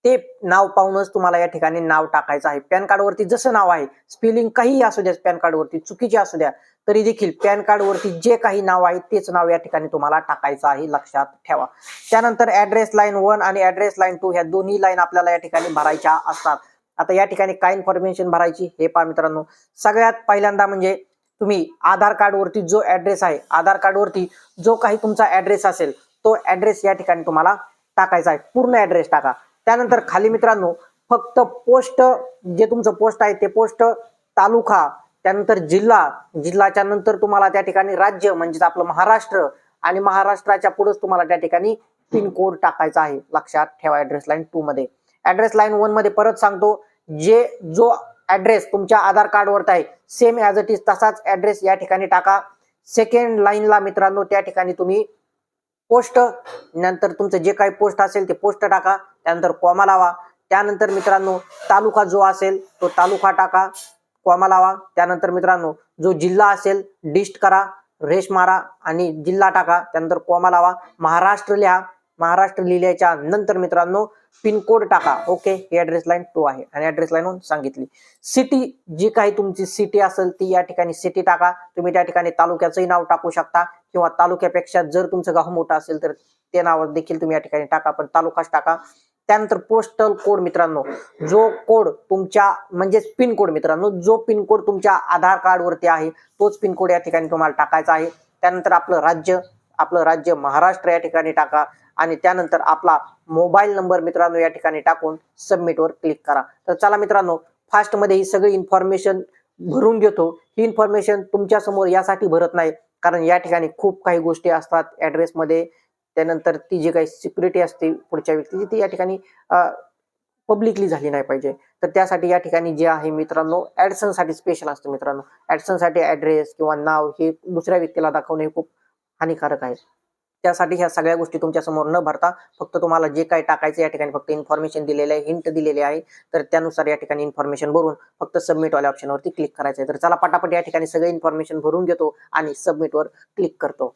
ते नाव पाहूनच तुम्हाला या ठिकाणी नाव टाकायचं आहे. पॅन कार्ड वरती जसं नाव आहे स्पेलिंग काही असू द्या, पॅन कार्ड वरती चुकीचे असू द्या तरी देखील पॅन कार्ड वरती जे काही नाव आहे तेच नाव या ठिकाणी तुम्हाला टाकायचं आहे, लक्षात ठेवा. त्यानंतर ऍड्रेस लाईन 1 आणि ऍड्रेस लाईन 2 ह्या दोन्ही लाईन आपल्याला या ठिकाणी भरायच्या असतात. आता या ठिकाणी काय इन्फॉर्मेशन भरायची हे पहा मित्रांनो. सगळ्यात पहिल्यांदा म्हणजे तुम्ही आधार कार्ड वरती जो ऍड्रेस आहे, आधार कार्ड वरती जो काही तुमचा ऍड्रेस असेल तो ऍड्रेस या ठिकाणी तुम्हाला टाकायचा आहे. पूर्ण ऍड्रेस टाका. त्यानंतर खाली मित्रांनो फक्त पोस्ट, जे तुमचं पोस्ट आहे ते पोस्ट, तालुका, त्यानंतर जिल्हा, जिल्ह्याच्या नंतर तुम्हाला त्या ठिकाणी राज्य म्हणजे आपलं महाराष्ट्र, आणि महाराष्ट्राच्या पुढेच तुम्हाला त्या ठिकाणी पिन कोड टाकायचा आहे, लक्षात ठेवा. ऍड्रेस लाईन 2 मध्ये. ऍड्रेस लाईन 1 मध्ये परत सांगतो, जो ऍड्रेस तुमच्या आधार कार्ड वरती आहे सेम ॲज इट इज तसाच ऍड्रेस या ठिकाणी टाका. सेकंड लाईनला मित्रांनो त्या ठिकाणी तुम्ही पोस्ट, नंतर तुमचं जे काही पोस्ट असेल ते पोस्ट टाका. त्यानंतर कॉमा लावा. त्यानंतर मित्रांनो तालुका जो असेल तो तालुका टाका, कॉमा लावा. त्यानंतर मित्रांनो जो जिल्हा असेल डिस्ट करा, रेश मारा आणि जिल्हा टाका. त्यानंतर कॉमा लावा. महाराष्ट्र लिहा. महाराष्ट्र लिहिल्याच्या नंतर मित्रांनो पिनकोड टाका. ओके, ही ऍड्रेस लाईन तो आहे आणि ऍड्रेस लाईन सांगितली. सिटी, जी काही तुमची सिटी असेल ती या ठिकाणी सिटी टाका. तुम्ही त्या ठिकाणी तालुक्याचंही नाव टाकू शकता किंवा तालुक्यापेक्षा जर तुमचं गाव मोठं असेल तर ते नाव देखील तुम्ही या ठिकाणी टाका, पण तालुकाच टाका. त्यानंतर पोस्टल कोड मित्रांनो, जो कोड तुमच्या म्हणजे पिन कोड मित्रांनो, जो पिन कोड तुमच्या आधार कार्ड वरती आहे तोच पिन कोड या ठिकाणी तुम्हाला टाकायचा आहे. त्यानंतर आपलं राज्य महाराष्ट्र या ठिकाणी टाका आणि त्यानंतर आपला मोबाईल नंबर मित्रांनो या ठिकाणी टाकून सबमिटवर क्लिक करा. तर चला मित्रांनो, फास्ट मध्ये ही सगळी इन्फॉर्मेशन भरून घेतो. ही इन्फॉर्मेशन तुमच्या समोर यासाठी भरत नाही कारण या ठिकाणी खूप काही गोष्टी असतात ऍड्रेस मध्ये. त्यानंतर ती जी काही सिक्युरिटी असते पुढच्या व्यक्तीची ती या ठिकाणी पब्लिकली झाली नाही पाहिजे. तर त्यासाठी या ठिकाणी जे आहे मित्रांनो ऍडसन साठी स्पेशल असतं मित्रांनो. ऍडसन साठी ऍड्रेस किंवा नाव हे दुसऱ्या व्यक्तीला दाखवणे खूप हानिकारक आहे. त्यासाठी ह्या सगळ्या गोष्टी तुमच्या समोर न भरता फक्त तुम्हाला जे काही टाकायचं या ठिकाणी फक्त इन्फॉर्मेशन दिलेलं आहे, हिंट दिलेले आहे. तर त्यानुसार या ठिकाणी इन्फॉर्मेशन भरून फक्त सबमिट वाल्या ऑप्शनवरती क्लिक करायचं आहे. तर चला पटापट या ठिकाणी सगळे इन्फॉर्मेशन भरून घेतो आणि सबमिटवर क्लिक करतो.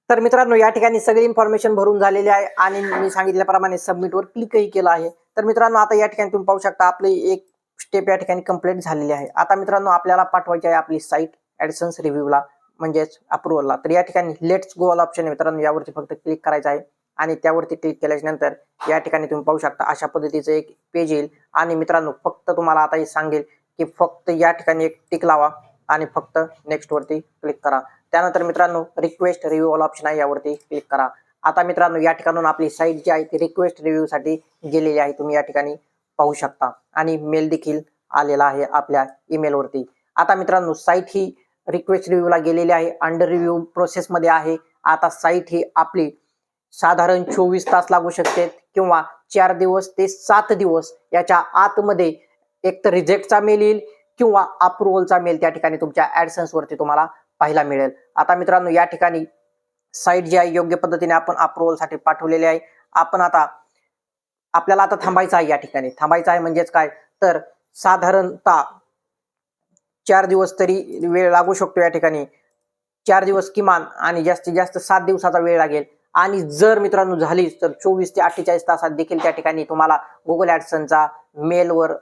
तर मित्रांनो या ठिकाणी सगळी इन्फॉर्मेशन भरून झालेली आहे आणि मी सांगितल्याप्रमाणे सबमिटवर क्लिकही केलं आहे. तर मित्रांनो आता या ठिकाणी तुम्ही पाहू शकता आपली एक स्टेप या ठिकाणी कंप्लीट झालेली आहे. आता मित्रांनो आपल्याला पाठवायची आहे आपली साईट ऍडसन्स रिव्ह्यूला म्हणजेच अप्रुव्हलला. तर या ठिकाणी लेट्स गो वाला ऑप्शन आहे मित्रांनो, यावरती फक्त क्लिक करायचं आहे आणि त्यावरती क्लिक केल्याच्या नंतर या ठिकाणी तुम्ही पाहू शकता अशा पद्धतीचं एक पेज येईल. आणि मित्रांनो फक्त तुम्हाला आता हे सांगेल की फक्त या ठिकाणी एक टिक लावा आणि फक्त नेक्स्ट वरती क्लिक करा. त्यानंतर मित्रांनो रिक्वेस्ट रिव्ह्यू वाला ऑप्शन आहे, यावरती क्लिक करा. आता मित्रांनो या ठिकाणून आपली साईट जी आहे ती रिक्वेस्ट रिव्ह्यू साठी गेलेली आहे, तुम्ही या ठिकाणी पाहू शकता आणि मेल देखील आलेला आहे आपल्या ईमेल वरती. आता मित्रांनो साईट ही रिक्वेस्ट रिव्ह्यूला गेलेली आहे, अंडर रिव्ह्यू प्रोसेस मध्ये आहे. आता साईट ही आपली साधारण 24 तास लागू शकते किंवा 4 दिवस ते 7 दिवस याच्या आतमध्ये एक तर रिजेक्टचा मेल येईल किंवा अप्रुव्हलचा मेल त्या ठिकाणी तुमच्या ऍडसन्स वरती तुम्हाला पाहायला मिळेल. आता मित्रांनो या ठिकाणी साईट जी आहे योग्य पद्धतीने आपण अप्रुव्हल साठी पाठवलेली आहे. आपल्याला आता थांबायचं आहे, या ठिकाणी थांबायचं आहे म्हणजेच काय तर साधारणतः 4 दिवस तरी वेळ लागू शकतो. या ठिकाणी 4 दिवस किमान आणि जास्तीत जास्त 7 दिवसाचा वेळ लागेल. आणि जर मित्रांनो झालीच तर 24 ते 48 तासात देखील त्या ठिकाणी तुम्हाला गुगल ऍडसनचा मेलवर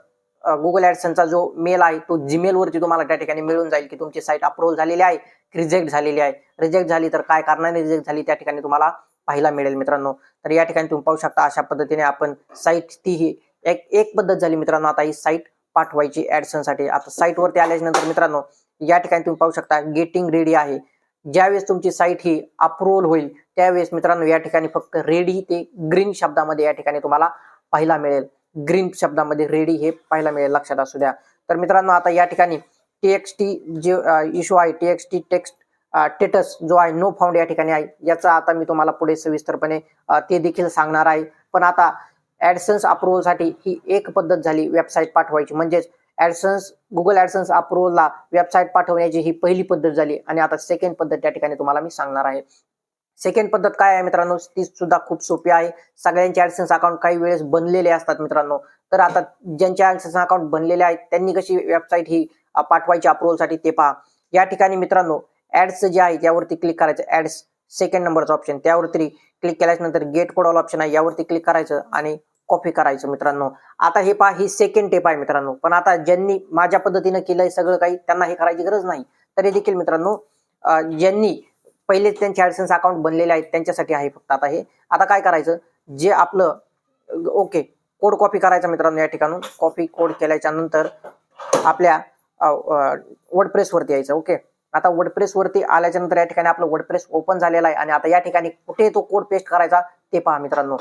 गुगल ऍडसनचा जो मेल आहे तो जीमेल वरती तुम्हाला त्या ठिकाणी मिळून जाईल की तुमची साईट अप्रूव्हल झालेली आहे, रिजेक्ट झालेली आहे. रिजेक्ट झाली तर काय कारणाने रिजेक्ट झाली त्या ठिकाणी तुम्हाला पाहायला मिळेल मित्रांनो. तर या ठिकाणी तुम्ही पाहू शकता अशा पद्धतीने आपण साईट तीही एक पद्धत झाली मित्रांनो. आता ही साईट पाठवायची ऍडसन साठी. आता साईट वरती आल्याच्या नंतर मित्रांनो या ठिकाणी तुम्ही पाहू शकता गेटिंग रेडी आहे. ज्यावेळेस तुमची साईट ही अप्रूव्हल होईल त्यावेळेस मित्रांनो या ठिकाणी फक्त रेडी ते ग्रीन शब्दामध्ये या ठिकाणी तुम्हाला पाहायला मिळेल. ग्रीन शब्दामध्ये रेडी हे पाहायला मिळेल, लक्षात असू द्या. तर मित्रांनो आता या ठिकाणी TXT जे इश्यू आहे TXT टेक्स्ट स्टेटस जो आहे नो फाउंड या ठिकाणी आहे, याचा आता मी तुम्हाला पुढे सविस्तरपणे ते देखील सांगणार आहे. पण आता ऍडसन्स अप्रूव्हल साठी ही एक पद्धत झाली वेबसाईट पाठवायची, म्हणजेच गुगल ऍडसन्स अप्रूव्हलला वेबसाईट पाठवण्याची ही पहिली पद्धत झाली. आणि आता सेकंड पद्धत त्या ठिकाणी तुम्हाला मी सांगणार आहे. सेकंड पद्धत काय आहे मित्रांनो, ती सुद्धा खूप सोपी आहे. सगळ्यांचे ऍडसन्स अकाउंट काही वेळेस बनलेले असतात मित्रांनो. तर आता ज्यांचे ऍडसन्स अकाउंट बनलेले आहेत त्यांनी कशी वेबसाईट ही पाठवायची अप्रूव्हल साठी ते पहा. या ठिकाणी मित्रांनो ऍड्स जे आहे त्यावरती क्लिक करायचं, ऍड्स सेकंड नंबरचा ऑप्शन त्यावरती क्लिक केल्याच्या नंतर गेट कोड वाला ऑप्शन आहे यावरती क्लिक करायचं आणि कॉपी करायचं मित्रांनो. आता हे पहा ही सेकंड टेप आहे मित्रांनो. पण आता ज्यांनी माझ्या पद्धतीने केलंय सगळं काही त्यांना हे करायची गरज नाही. तरी देखील मित्रांनो ज्यांनी पहिले त्यांचे ऍडसन्स अकाउंट बनलेले आहेत त्यांच्यासाठी आहे फक्त आता हे. आता काय करायचं, जे आपलं ओके कोड कॉपी करायचा मित्रांनो. या ठिकाणी कॉपी कोड केल्याच्या नंतर आपल्या वर्डप्रेस वरती यायचं. ओके आता वर्डप्रेस वरती आल्याच्या नंतर या ठिकाणी आपलं वर्डप्रेस ओपन झालेला आहे आणि आता या ठिकाणी कुठे तो कोड पेस्ट करायचा ते पहा मित्रांनो.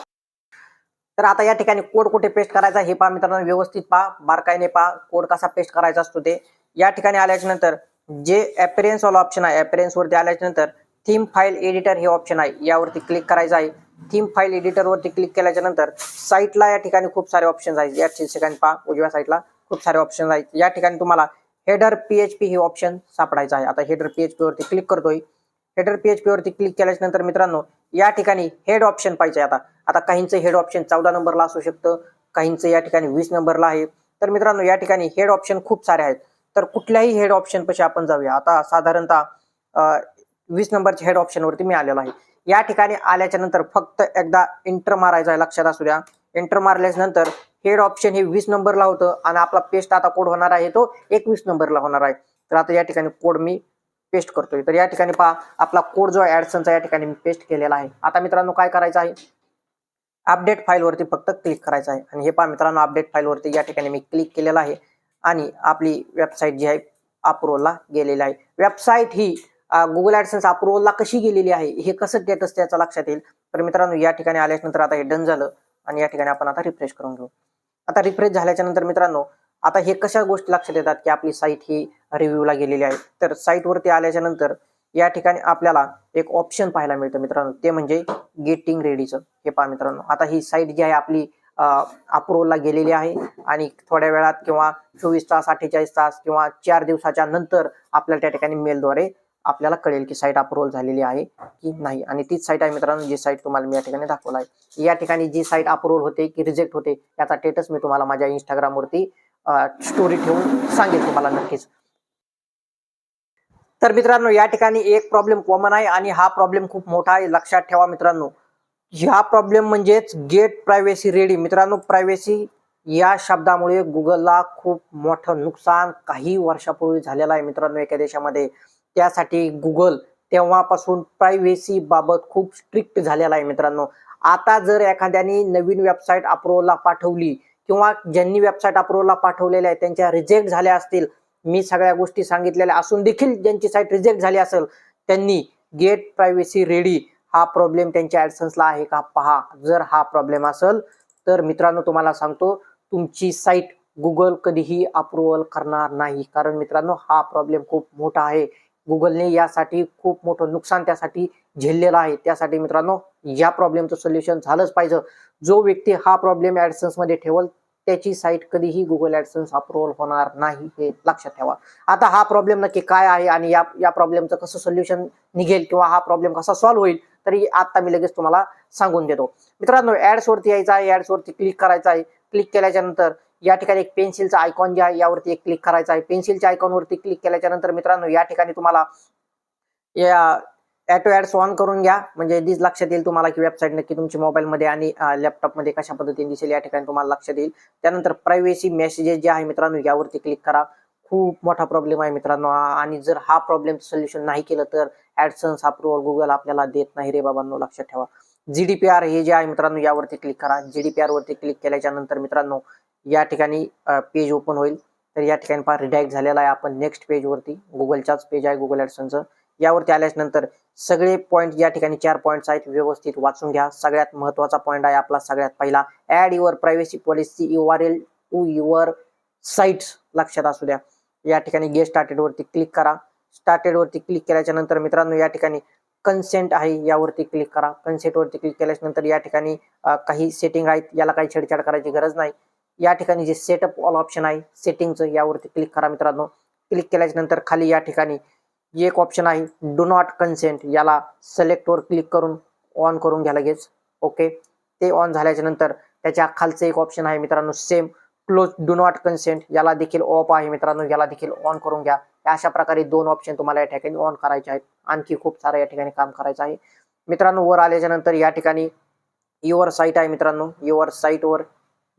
तर आता या ठिकाणी कोड कुठे पेस्ट करायचा हे पहा मित्रांनो, व्यवस्थित पहा, बारकाईने पहा कोड कसा पेस्ट करायचा असतो ते. या ठिकाणी आल्याच्या नंतर जे अपीअरन्स वाला ऑप्शन आहे अपीअरन्स वरती आल्याच्या नंतर थीम फाईल एडिटर हे ऑप्शन आहे यावरती क्लिक करायचं आहे. थीम फाईल एडिटर वरती क्लिक केल्याच्या नंतर साईटला या ठिकाणी खूप सारे ऑप्शन्स आहेत. या ठिकाणी पहा उजव्या साईडला खूप सारे ऑप्शन्स आहेत. या ठिकाणी तुम्हाला हेडर PHP हे ऑप्शन सापडायचं आहे. आता हेडर PHP वरती क्लिक करतोय. हेडर PHP वरती क्लिक केल्याच्या नंतर मित्रांनो या ठिकाणी हेड ऑप्शन पाहिजे. आता काहींचं हेड ऑप्शन 14 नंबरला असू शकतं, काहींचं या ठिकाणी 20 नंबरला आहे. तर मित्रांनो या ठिकाणी हेड ऑप्शन खूप सारे आहेत. तर कुठल्याही हेड ऑप्शन पाशी आपण जाऊया. आता साधारणतः 20 नंबरच्या हेड ऑप्शन वरती मी आलेलो आहे. या ठिकाणी आल्याच्या नंतर फक्त एकदा एंटर मारायचं आहे, लक्षात असू द्या. एंटर मारल्याच्या नंतर हेड ऑप्शन हे 20 नंबरला होतं आणि आपला पेस्ट आता कोड होणार आहे तो 21 नंबरला होणार आहे. तर आता या ठिकाणी कोड मी पेस्ट करतोय. तर या ठिकाणी पहा आपला कोड जो आहे ऍडसनचा या ठिकाणी मी पेस्ट केलेला आहे. आता मित्रांनो काय करायचं आहे, अपडेट फाईल वरती फक्त क्लिक करायचं आहे आणि हे पहा मित्रांनो अपडेट फाईल वरती या ठिकाणी मी क्लिक केलेलं आहे आणि आपली वेबसाईट जी आहे अप्रूव्हलला गेलेली आहे. वेबसाईट ही गुगल ऍडसेन्स अप्रूव्हलला कशी गेलेली आहे हे कसं स्टेटस त्याचं लक्षात येईल. तर मित्रांनो या ठिकाणी आल्यानंतर आता हे डन झालं आणि या ठिकाणी आपण आता रिफ्रेश करून घेऊ. आता रिफ्रेश झाल्याच्या नंतर मित्रांनो आता हे कशा गोष्टी लक्षात येतात की आपली साईट ही रिव्ह्यूला गेलेली आहे. तर साईट वरती आल्याच्या नंतर या ठिकाणी आपल्याला एक ऑप्शन पाहायला मिळतं मित्रांनो, ते म्हणजे गेटिंग रेडीचं. हे पहा मित्रांनो आता ही साईट जी आहे आपली अप्रूव्हलला गेलेली आहे आणि थोड्या वेळात किंवा 24 तास 48 तास किंवा 4 दिवसाच्या नंतर आपल्याला त्या ठिकाणी मेलद्वारे आपल्याला कळेल की साईट अप्रूव्हल झालेली आहे की नाही. आणि तीच साईट आहे मित्रांनो जी साईट तुम्हाला मी या ठिकाणी दाखवला आहे. या ठिकाणी जी साईट अप्रूव्हल होते की रिजेक्ट होते याचा स्टेटस मी तुम्हाला माझ्या इंस्टाग्राम वरती स्टोरी ठेवून सांगेल तुम्हाला नक्कीच. तर मित्रांनो या ठिकाणी एक प्रॉब्लेम कॉमन आहे आणि हा प्रॉब्लेम खूप मोठा आहे, लक्षात ठेवा मित्रांनो. ह्या प्रॉब्लेम म्हणजेच गेट प्रायव्हसी रेडी. मित्रांनो प्रायव्हसी या शब्दामुळे गुगलला खूप मोठं नुकसान काही वर्षापूर्वी झालेलं आहे मित्रांनो एका देशामध्ये. त्यासाठी गुगल तेव्हापासून प्रायव्हसी बाबत खूप स्ट्रिक्ट झालेला आहे मित्रांनो. आता जर एखाद्याने नवीन वेबसाईट अप्रूव्हलला पाठवली किंवा ज्यांनी वेबसाईट अप्रूव्हलला पाठवलेल्या आहे त्यांच्या रिजेक्ट झाल्या असतील, मी सगळ्या गोष्टी सांगितलेल्या असून देखील ज्यांची साईट रिजेक्ट झाली असेल त्यांनी गेट प्रायव्हसी रेडी हा प्रॉब्लेम त्यांच्या ऍडसन्सला आहे का पहा. जर हा प्रॉब्लेम असेल तर मित्रांनो तुम्हाला सांगतो तुमची साईट गुगल कधीही अप्रूव्हल करणार नाही. कारण मित्रांनो हा प्रॉब्लेम खूप मोठा आहे. गुगलने यासाठी खूप मोठं नुकसान त्यासाठी झेललेलं आहे. त्यासाठी मित्रांनो या प्रॉब्लेमचं सोल्युशन झालंच पाहिजे. जो व्यक्ती हा प्रॉब्लेम ऍडसन्स मध्ये ठेवल त्याची साईट कधीही गुगल ऍडसन्स अप्रूव्हल होणार नाही, हे लक्षात ठेवा. आता हा प्रॉब्लेम नक्की काय आहे आणि या प्रॉब्लेमचं कसं सोल्युशन निघेल किंवा हा प्रॉब्लेम कसा सॉल्व्ह होईल तरी आता मी लगेच तुम्हाला सांगून देतो. मित्रांनो ऍड्स वरती यायचं आहे, ऍड्स वरती क्लिक करायचं आहे. क्लिक केल्याच्या नंतर या ठिकाणी एक पेन्सिलचा आयकॉन जे आहे यावरती एक क्लिक करायचं आहे. पेन्सिलच्या आयकॉन वरती क्लिक केल्याच्या नंतर मित्रांनो या ठिकाणी तुम्हाला या ऑटो ऍड्स ऑन करून घ्या, म्हणजे आधीच लक्षात येईल तुम्हाला की वेबसाईट नक्की तुमच्या मोबाईलमध्ये आणि लॅपटॉपमध्ये कशा पद्धतीने दिसेल या ठिकाणी तुम्हाला लक्षात येईल. त्यानंतर प्रायव्हसी मेसेजेस जे आहे मित्रांनो यावरती क्लिक करा. खूप मोठा प्रॉब्लेम आहे मित्रांनो आणि जर हा प्रॉब्लेम सोल्युशन नाही केलं तर ऍडसन्स अप्रूव्हल गुगल आपल्याला देत नाही रे बाबांनो, लक्षात ठेवा. GDPR हे जे आहे मित्रांनो यावरती क्लिक करा. GDPR वरती क्लिक केल्याच्या नंतर मित्रांनो या ठिकाणी पेज ओपन होईल. तर या ठिकाणी पहा रिडायरेक्ट झालेला आहे आपण नेक्स्ट पेज वरती. गुगलचाच पेज आहे गुगल ऍडसन्सचं. यावरती आल्याच्या नंतर सगळे पॉइंट या ठिकाणी 4 पॉइंट्स आहेत, व्यवस्थित वाचून घ्या. सगळ्यात महत्वाचा पॉइंट आहे आपला सगळ्यात पहिला, add your privacy policy URL to your sites, लक्षात असू द्या. या ठिकाणी गेट स्टार्टेड वरती क्लिक करा. स्टार्टेड वरती क्लिक केल्याच्या नंतर मित्रांनो या ठिकाणी कन्सेंट आहे यावरती क्लिक करा. कन्सेंट वरती क्लिक केल्याच्या नंतर या ठिकाणी काही सेटिंग आहेत, याला काही छेडछाड करायची गरज नाही. या ठिकाणी जे सेटअप ऑल ऑप्शन आहे सेटिंगचं यावरती क्लिक करा मित्रांनो. क्लिक केल्याच्या नंतर खाली या ठिकाणी एक ऑप्शन आहे डू नॉट कन्सेंट, याला सिलेक्ट वर क्लिक करून ऑन करून घ्या लगेच. ओके, ते ऑन झाल्याच्या नंतर त्याच्या खालचं एक ऑप्शन आहे मित्रांनो same close do not consent, याला देखील ऑफ आहे मित्रांनो, याला देखील ऑन करून घ्या. अशा प्रकारे 2 ऑप्शन तुम्हाला या ठिकाणी ऑन करायचे आहेत. आणखी खूप सारं या ठिकाणी काम करायचं आहे मित्रांनो. वर आल्याच्या नंतर या ठिकाणी युअर साईट आहे मित्रांनो. युअर साईट वर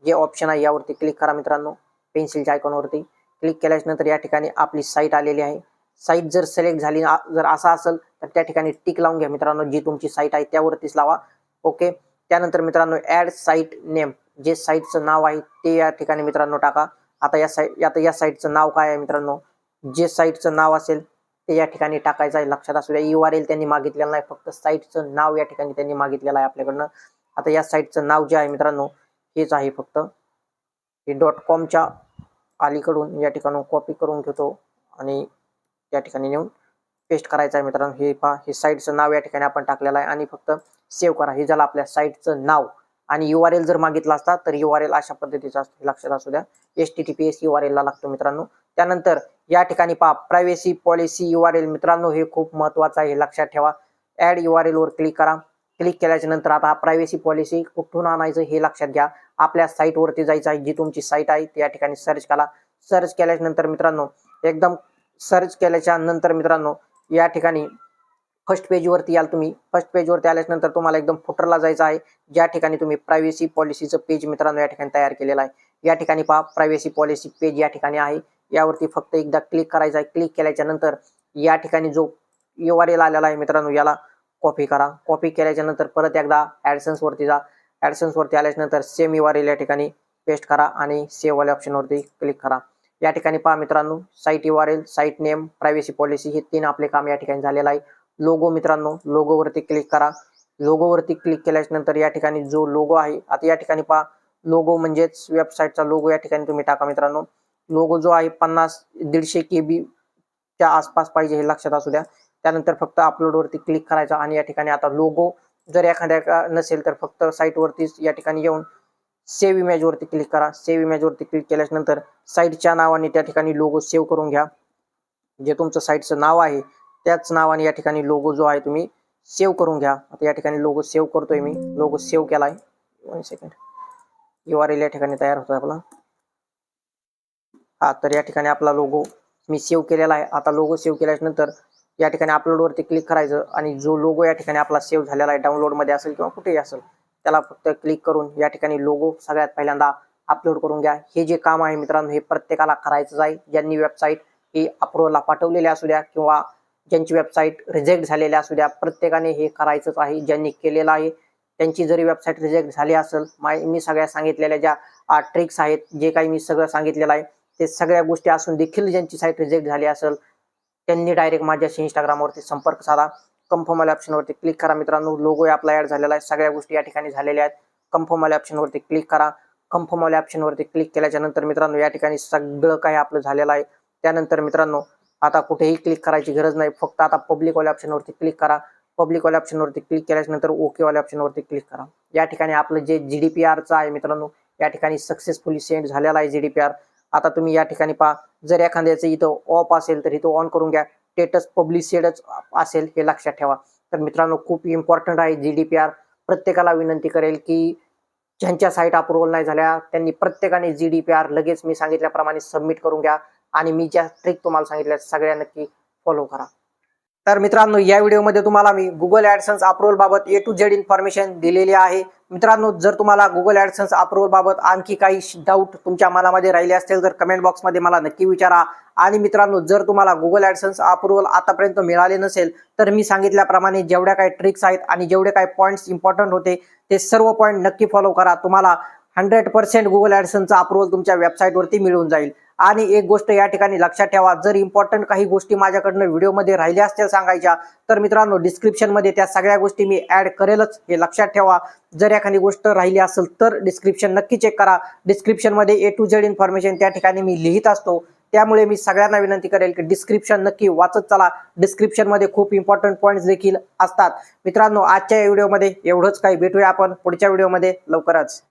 जे ऑप्शन आहे यावरती क्लिक करा मित्रांनो. पेन्सिलच्या आयकॉनवरती क्लिक केल्याच्या नंतर या ठिकाणी आपली साईट आलेली आहे. साईट जर सिलेक्ट झाली जर असं असेल तर त्या ठिकाणी टिक लावून घ्या मित्रांनो, जी तुमची साईट आहे त्यावरतीच लावा. ओके, त्यानंतर मित्रांनो ऍड साईट नेम, जे साईटचं नाव आहे ते या ठिकाणी मित्रांनो टाका. आता या साईटचं नाव काय आहे मित्रांनो, जे साईटचं नाव असेल ते या ठिकाणी टाकायचं आहे, लक्षात असू द्या. URL त्यांनी मागितलेलं नाही, फक्त साईटचं नाव या ठिकाणी त्यांनी मागितलेलं आहे आपल्याकडनं. आता या साईटचं नाव जे आहे मित्रांनो हेच आहे, फक्त हे .comच्या अलीकडून या ठिकाणी कॉपी करून घेतो आणि या ठिकाणी नेऊन पेस्ट करायचं आहे मित्रांनो. हे पहा, हे साईटचं नाव या ठिकाणी आपण टाकलेलं आहे आणि फक्त सेव्ह करा. हे झालं आपल्या साईटचं नाव. आणि URL जर मागितला असता तर URL अशा पद्धतीचा असतो, लक्षात असू द्या. HTTPS URL ला लागतो मित्रांनो. त्यानंतर या ठिकाणी पहा प्रायव्हसी पॉलिसी URL मित्रांनो, हे खूप महत्वाचं आहे, लक्षात ठेवा. ऍड URL वर क्लिक करा. क्लिक केल्याच्या नंतर आता प्रायव्हसी पॉलिसी कुठून आणायचं हे लक्षात घ्या. आपल्या साईट वरती जायचं आहे, जी तुमची साईट आहे त्या ठिकाणी सर्च करा. सर्च केल्याच्या नंतर मित्रांनो एकदम सर्च केल्याच्या नंतर मित्रांनो या ठिकाणी फर्स्ट पेजवरती याल तुम्ही. फर्स्ट पेजवरती आल्यानंतर तुम्हाला एकदम फुटरला जायचं आहे, ज्या ठिकाणी तुम्ही प्रायव्हसी पॉलिसीचं पेज मित्रांनो या ठिकाणी तयार केलेलं आहे. या ठिकाणी पहा प्रायव्हसी पॉलिसी पेज या ठिकाणी आहे. यावरती फक्त एकदा क्लिक करायचं आहे. क्लिक केल्याच्या नंतर या ठिकाणी जो URL आलेला आहे मित्रांनो याला कॉपी करा. कॉपी केल्याच्या नंतर परत एकदा ॲडसेन्स वरती जा. ॲडसेन्स वरती आल्यानंतर सेम URL या ठिकाणी पेस्ट करा आणि सेव्ह वाल्या ऑप्शनवरती क्लिक करा. या ठिकाणी पहा मित्रांनो site URL, site name, privacy policy हे 3 आपले काम या ठिकाणी झालेलं आहे. लोगो मित्रांनो लोगोवरती क्लिक करा. लोगोवरती क्लिक केल्यानंतर या ठिकाणी जो लोगो आहे, आता या ठिकाणी पहा लोगो म्हणजेच वेबसाईटचा लोगो या ठिकाणी तुम्ही टाका मित्रांनो. लोगो जो आहे 50-150 KB च्या आसपास पाहिजे हे लक्षात असू द्या. त्यानंतर फक्त अपलोडवरती क्लिक करायचा आणि या ठिकाणी आता लोगो जर एखाद्या नसेल तर फक्त साईटवरतीच या ठिकाणी येऊन सेव्ह इमेजवरती क्लिक करा. सेव्ह इमेजवरती क्लिक केल्यानंतर साईटच्या नावाने त्या ठिकाणी लोगो सेव्ह करून घ्या. जे तुमचं साईटचं नाव आहे त्याच नावाने या ठिकाणी लोगो जो आहे तुम्ही सेव्ह करून घ्या. आता या ठिकाणी लोगो सेव्ह करतोय मी. लोगो सेव्ह केलाय. 1 सेकंड. URL या ठिकाणी तयार होतोय आपला. हा तर या ठिकाणी आपला लोगो मी सेव्ह केलेला आहे. आता लोगो सेव्ह केल्यानंतर या ठिकाणी अपलोडवरती क्लिक करायचं आणि जो लोगो या ठिकाणी आपला सेव्ह झालेला आहे डाउनलोडमध्ये असेल किंवा कुठेही असेल त्याला फक्त क्लिक करून या ठिकाणी लोगो सगळ्यात पहिल्यांदा अपलोड करून घ्या. हे जे काम आहे मित्रांनो हे प्रत्येकाला करायचं आहे. ज्यांनी वेबसाईट ही अप्रूव्हलला पाठवलेली असू द्या किंवा ज्यांची वेबसाईट रिजेक्ट झालेली असू द्या, प्रत्येकाने हे करायचंच आहे. ज्यांनी केलेलं आहे त्यांची जरी वेबसाईट रिजेक्ट झाली असेल, मी सगळ्या सांगितलेल्या ज्या ट्रिक्स आहेत, जे काही मी सगळं सांगितलेलं आहे ते सगळ्या गोष्टी असून देखील ज्यांची साईट रिजेक्ट झाली असेल त्यांनी डायरेक्ट माझ्याशी इंस्टाग्रामवरती संपर्क साधा. कन्फर्म वाल्या ऑप्शनवरती क्लिक करा मित्रांनो. लोगो आपला ॲड झालेला आहे. सगळ्या गोष्टी या ठिकाणी झालेल्या आहेत. कन्फर्म वाल्या ऑप्शनवरती क्लिक करा. कन्फर्म वाल्या ऑप्शनवरती क्लिक केल्याच्या नंतर मित्रांनो या ठिकाणी सगळं काही आपलं झालेलं आहे. त्यानंतर मित्रांनो आता कुठेही क्लिक करायची गरज नाही. फक्त आता पब्लिक वाल्या ऑप्शनवरती क्लिक करा. पब्लिक वाल्या ऑप्शनवरती क्लिक केल्यानंतर ओके वाल्या ऑप्शनवरती क्लिक करा. या ठिकाणी आपलं जे GDPRचं आहे मित्रांनो या ठिकाणी सक्सेसफुली सेंड झालेला आहे GDPR. आता तुम्ही या ठिकाणी पहा जर एखाद्याचं इथं ऑफ असेल तर इथं ऑन करून घ्या. स्टेटस पब्लिशेडच असेल हे लक्षात ठेवा. तर मित्रांनो खूप इम्पॉर्टंट आहे GDPR. प्रत्येकाला विनंती करेल की ज्यांच्या साईट अप्रूव्हल नाही झाल्या त्यांनी प्रत्येकाने GDPR लगेच मी सांगितल्याप्रमाणे सबमिट करून घ्या आणि मी ज्या ट्रिक तुम्हाला सांगितल्या सगळ्या नक्की फॉलो करा. तर मित्रांनो या व्हिडिओमध्ये तुम्हाला मी गुगल ॲडसेन्स अप्रूव्हल बाबत A to Z इन्फॉर्मेशन दिलेली आहे. मित्रांनो जर तुम्हाला गुगल ॲडसेन्स अप्रूव्हल बाबत आणखी काही डाऊट तुमच्या मनामध्ये राहिले असतील तर कमेंट बॉक्समध्ये मला नक्की विचारा. आणि मित्रांनो जर तुम्हाला गुगल ॲडसेन्स अप्रूव्हल आतापर्यंत मिळाले नसेल तर मी सांगितल्याप्रमाणे जेवढ्या काही ट्रिक्स आहेत आणि जेवढे काही पॉईंट्स इम्पॉर्टंट होते ते सर्व पॉईंट नक्की फॉलो करा. तुम्हाला 100% गुगल ॲडसेन्सचं अप्रूव्हल तुमच्या वेबसाईटवरती मिळून जाईल. आणि एक गोष्ट या ठिकाणी लक्षात ठेवा, जर इम्पॉर्टंट काही गोष्टी माझ्याकडनं व्हिडिओमध्ये राहिल्या असतील सांगायच्या तर मित्रांनो डिस्क्रिप्शनमध्ये त्या सगळ्या गोष्टी मी ॲड करेलच हे लक्षात ठेवा. जर एखादी गोष्ट राहिली असेल तर डिस्क्रिप्शन नक्की चेक करा. डिस्क्रिप्शनमध्ये A to Z इन्फॉर्मेशन त्या ठिकाणी मी लिहित असतो. त्यामुळे मी सगळ्यांना विनंती करेल की डिस्क्रिप्शन नक्की वाचत चला. डिस्क्रिप्शनमध्ये खूप इम्पॉर्टंट पॉईंट्स देखील असतात. मित्रांनो आजच्या व्हिडिओमध्ये एवढंच काही. भेटूया आपण पुढच्या व्हिडिओमध्ये लवकरच.